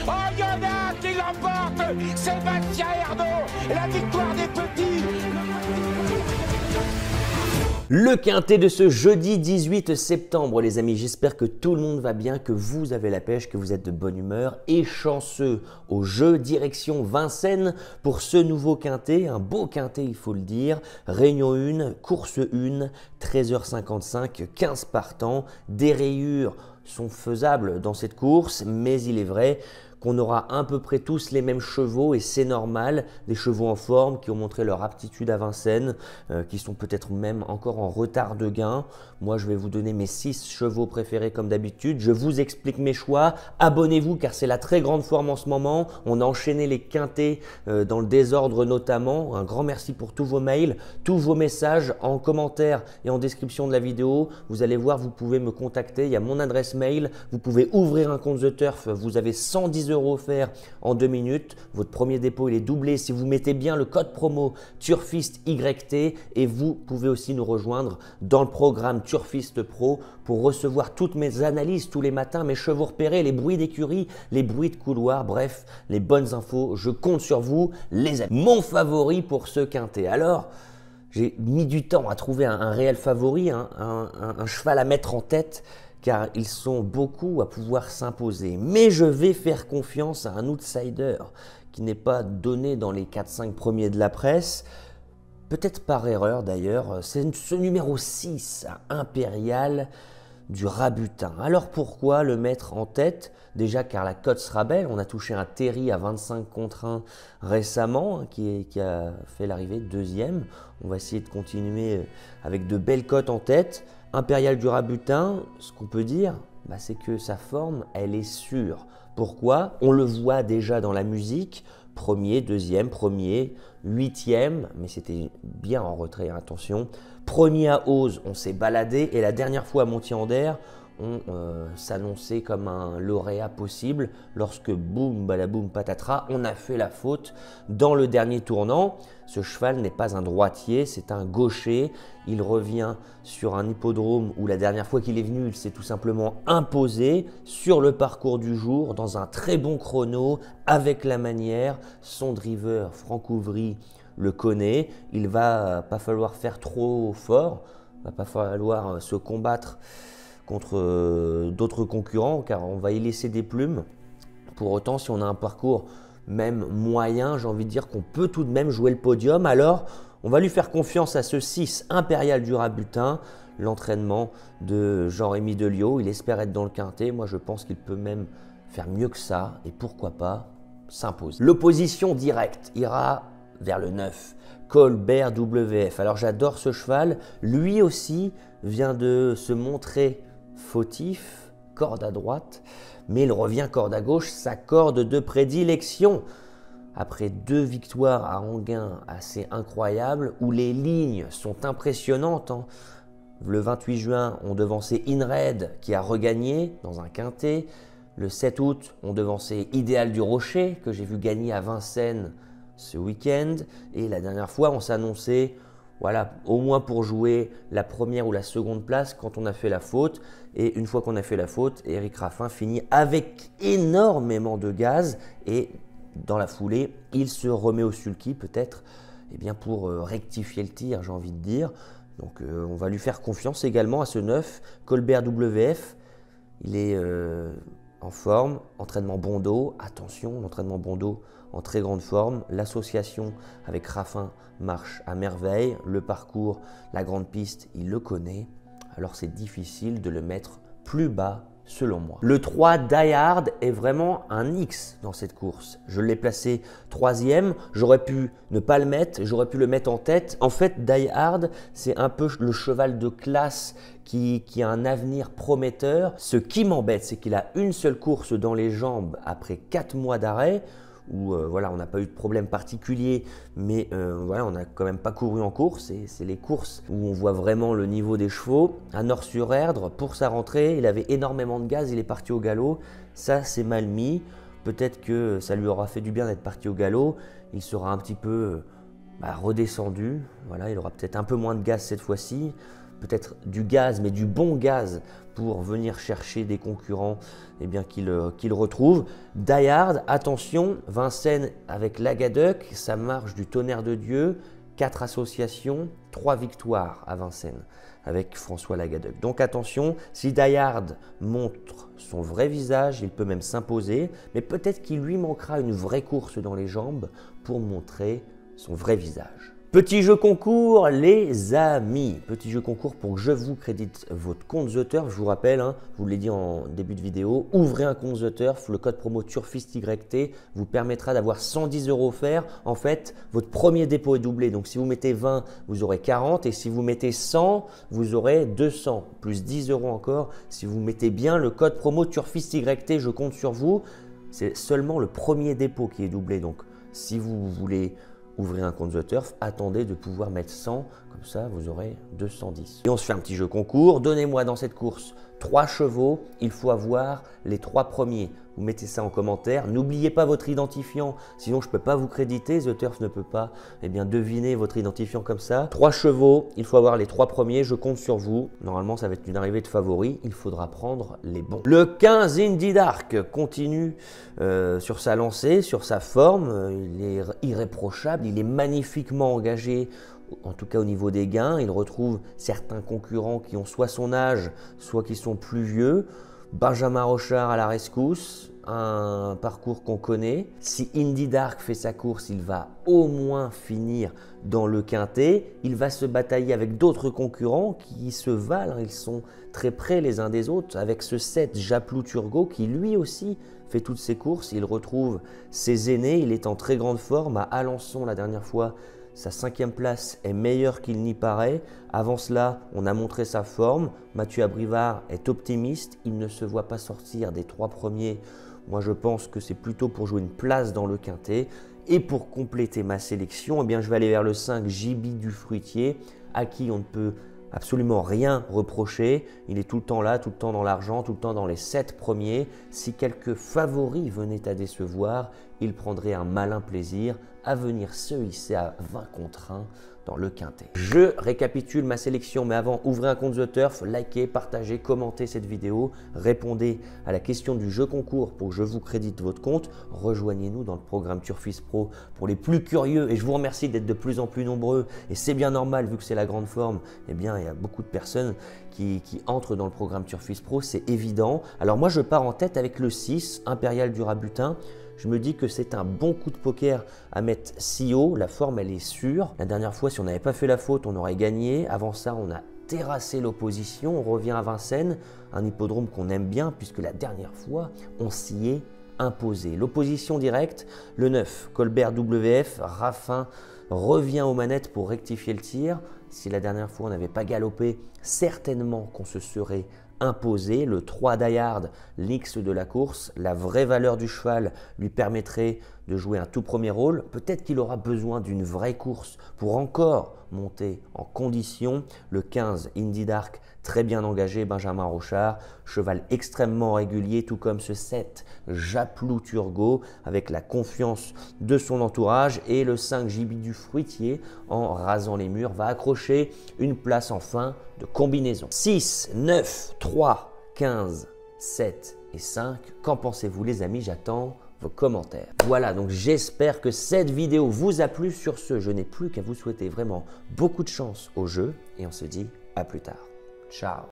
Oh, il y en a un qui l'emporte, Sébastien Ernaud, la victoire des petits. Le quintet de ce jeudi 18 septembre, les amis, j'espère que tout le monde va bien, que vous avez la pêche, que vous êtes de bonne humeur et chanceux au jeu. Direction Vincennes pour ce nouveau quintet, un beau quintet il faut le dire. Réunion 1, course 1, 13h55, 15 partants. Des rayures sont faisables dans cette course, mais il est vrai qu'on aura à peu près tous les mêmes chevaux et c'est normal, des chevaux en forme qui ont montré leur aptitude à Vincennes, qui sont peut-être même encore en retard de gain. Moi je vais vous donner mes 6 chevaux préférés comme d'habitude, je vous explique mes choix, abonnez-vous car c'est la très grande forme en ce moment, on a enchaîné les quintets dans le désordre notamment. Un grand merci pour tous vos mails, tous vos messages en commentaire et en description de la vidéo. Vous allez voir, vous pouvez me contacter, il y a mon adresse mail, vous pouvez ouvrir un compte The Turf, vous avez 110 € offerts en 2 minutes. Votre premier dépôt il est doublé si vous mettez bien le code promo TurfistYT et vous pouvez aussi nous rejoindre dans le programme Turfist Pro pour recevoir toutes mes analyses tous les matins, mes chevaux repérés, les bruits d'écurie, les bruits de couloir, bref, les bonnes infos. Je compte sur vous, les amis. Mon favori pour ce quintet. Alors, j'ai mis du temps à trouver un réel favori, un cheval à mettre en tête, car ils sont beaucoup à pouvoir s'imposer. Mais je vais faire confiance à un outsider qui n'est pas donné dans les 4-5 premiers de la presse, peut-être par erreur d'ailleurs. C'est ce numéro 6, Impérial du Rabutin. Alors pourquoi le mettre en tête? Déjà car la cote sera belle, on a touché un Terry à 25 contre 1 récemment qui a fait l'arrivée deuxième. On va essayer de continuer avec de belles cotes en tête. Impérial du Rabutin, ce qu'on peut dire, c'est que sa forme, elle est sûre. Pourquoi? On le voit déjà dans la musique, premier, deuxième, premier, huitième, mais c'était bien en retrait, attention. Premier à Ose, on s'est baladé et la dernière fois à Montier-en-Der, on s'annonçait comme un lauréat possible lorsque boum, balaboum, patatras, on a fait la faute dans le dernier tournant. Ce cheval n'est pas un droitier, c'est un gaucher. Il revient sur un hippodrome où la dernière fois qu'il est venu, il s'est tout simplement imposé sur le parcours du jour dans un très bon chrono avec la manière. Son driver, Franck Ouvry, le connaît. Il va pas falloir faire trop fort, il va pas falloir se combattre contre d'autres concurrents car on va y laisser des plumes. Pour autant, si on a un parcours même moyen, j'ai envie de dire qu'on peut tout de même jouer le podium. Alors, on va lui faire confiance à ce 6 Impérial du Rabutin, l'entraînement de Jean-Rémy Delio. Il espère être dans le quintet. Moi, je pense qu'il peut même faire mieux que ça et pourquoi pas s'imposer. L'opposition directe ira vers le 9, Colbert WF. Alors, j'adore ce cheval. Lui aussi vient de se montrer fautif, corde à droite, mais il revient corde à gauche, sa corde de prédilection. Après 2 victoires à Anguin assez incroyables, où les lignes sont impressionnantes. Le 28 juin, on devançait Inred qui a regagné dans un quintet. Le 7 août, on devançait Idéal du Rocher, que j'ai vu gagner à Vincennes ce week-end. Et la dernière fois, on s'annonçait voilà, au moins pour jouer la première ou la seconde place quand on a fait la faute. Et une fois qu'on a fait la faute, Éric Raffin finit avec énormément de gaz. Et dans la foulée, il se remet au sulky peut-être pour rectifier le tir, j'ai envie de dire. Donc on va lui faire confiance également à ce 9, Colbert WF. Il est en forme, entraînement Bondo. Attention, l'entraînement Bondo en très grande forme. L'association avec Raffin marche à merveille. Le parcours, la grande piste, il le connaît. Alors c'est difficile de le mettre plus bas selon moi. Le 3 Die Hard est vraiment un X dans cette course. Je l'ai placé 3e, j'aurais pu ne pas le mettre, j'aurais pu le mettre en tête. En fait, Die Hard, c'est un peu le cheval de classe qui a un avenir prometteur. Ce qui m'embête, c'est qu'il a une seule course dans les jambes après 4 mois d'arrêt, où voilà, on n'a pas eu de problème particulier, mais voilà, on n'a quand même pas couru en course. C'est les courses où on voit vraiment le niveau des chevaux. À Nord-sur-Erdre, pour sa rentrée, il avait énormément de gaz, il est parti au galop. Ça, c'est mal mis. Peut-être que ça lui aura fait du bien d'être parti au galop. Il sera un petit peu redescendu. Voilà, il aura peut-être un peu moins de gaz cette fois-ci. peut-être du gaz, mais du bon gaz pour venir chercher des concurrents qu'il retrouve. Die Hard, attention, Vincennes avec Lagaduc, ça marche du tonnerre de Dieu, 4 associations, 3 victoires à Vincennes avec François Lagaduc. Donc attention, si Die Hard montre son vrai visage, il peut même s'imposer, mais peut-être qu'il lui manquera une vraie course dans les jambes pour montrer son vrai visage. Petit jeu concours, les amis. Petit jeu concours pour que je vous crédite votre compte The Turf. Je vous rappelle, je vous l'ai dit en début de vidéo, ouvrez un compte The Turf. Le code promo TurfistYT vous permettra d'avoir 110 € offerts. En fait, votre premier dépôt est doublé. Donc, si vous mettez 20, vous aurez 40. Et si vous mettez 100, vous aurez 200. Plus 10 € encore. Si vous mettez bien le code promo TurfistYT, je compte sur vous. C'est seulement le premier dépôt qui est doublé. Donc, si vous voulez ouvrez un compte The Turf, attendez de pouvoir mettre 100, comme ça vous aurez 210. Et on se fait un petit jeu concours, donnez-moi dans cette course 3 chevaux, il faut avoir les 3 premiers. Vous mettez ça en commentaire, n'oubliez pas votre identifiant, sinon je ne peux pas vous créditer, The Turf ne peut pas deviner votre identifiant comme ça. 3 chevaux, il faut avoir les 3 premiers, je compte sur vous. Normalement ça va être une arrivée de favoris, il faudra prendre les bons. Le 15 Indy Dark continue sur sa lancée, sur sa forme, il est irréprochable, il est magnifiquement engagé. En tout cas au niveau des gains, il retrouve certains concurrents qui ont soit son âge, soit qui sont plus vieux. Benjamin Rochard à la rescousse, un parcours qu'on connaît. Si Indy Dark fait sa course, il va au moins finir dans le quintet. Il va se batailler avec d'autres concurrents qui se valent, ils sont très près les uns des autres. Avec ce 7 Japlou Turgot qui lui aussi fait toutes ses courses, il retrouve ses aînés, il est en très grande forme. À Alençon la dernière fois, sa 5e place est meilleure qu'il n'y paraît. Avant cela, on a montré sa forme. Mathieu Abrivard est optimiste. Il ne se voit pas sortir des 3 premiers. Moi, je pense que c'est plutôt pour jouer une place dans le quintet. Et pour compléter ma sélection, je vais aller vers le 5 JB du Fruitier, à qui on ne peut absolument rien reprocher. Il est tout le temps là, tout le temps dans l'argent, tout le temps dans les 7 premiers. Si quelques favoris venaient à décevoir, il prendrait un malin plaisir à venir se hisser à 20 contre 1 dans le quintet. Je récapitule ma sélection, mais avant, ouvrez un compte The Turf, likez, partagez, commentez cette vidéo, répondez à la question du jeu concours pour que je vous crédite votre compte, rejoignez-nous dans le programme Turfist Pro pour les plus curieux et je vous remercie d'être de plus en plus nombreux et c'est bien normal vu que c'est la grande forme, il y a beaucoup de personnes qui entrent dans le programme Turfist Pro, c'est évident. Alors moi je pars en tête avec le 6, Impérial du Rabutin. Je me dis que c'est un bon coup de poker à mettre si haut, la forme elle est sûre. La dernière fois, si on n'avait pas fait la faute, on aurait gagné. Avant ça, on a terrassé l'opposition, on revient à Vincennes, un hippodrome qu'on aime bien puisque la dernière fois, on s'y est imposé. L'opposition directe, le 9, Colbert WF, Raffin revient aux manettes pour rectifier le tir. Si la dernière fois, on n'avait pas galopé, certainement qu'on se serait imposé. Le 3 Die Hard, l'X de la course, la vraie valeur du cheval lui permettrait de jouer un tout premier rôle. Peut-être qu'il aura besoin d'une vraie course pour encore monter en condition. Le 15 Indy Dark, très bien engagé, Benjamin Rochard, cheval extrêmement régulier, tout comme ce 7 Japlou Turgot avec la confiance de son entourage et le 5 JB du Fruitier en rasant les murs va accrocher une place en fin de combinaison. 6, 9, 3, 15, 7 et 5. Qu'en pensez-vous les amis? J'attends vos commentaires. Voilà, donc j'espère que cette vidéo vous a plu. Sur ce, je n'ai plus qu'à vous souhaiter vraiment beaucoup de chance au jeu et on se dit à plus tard. Ciao.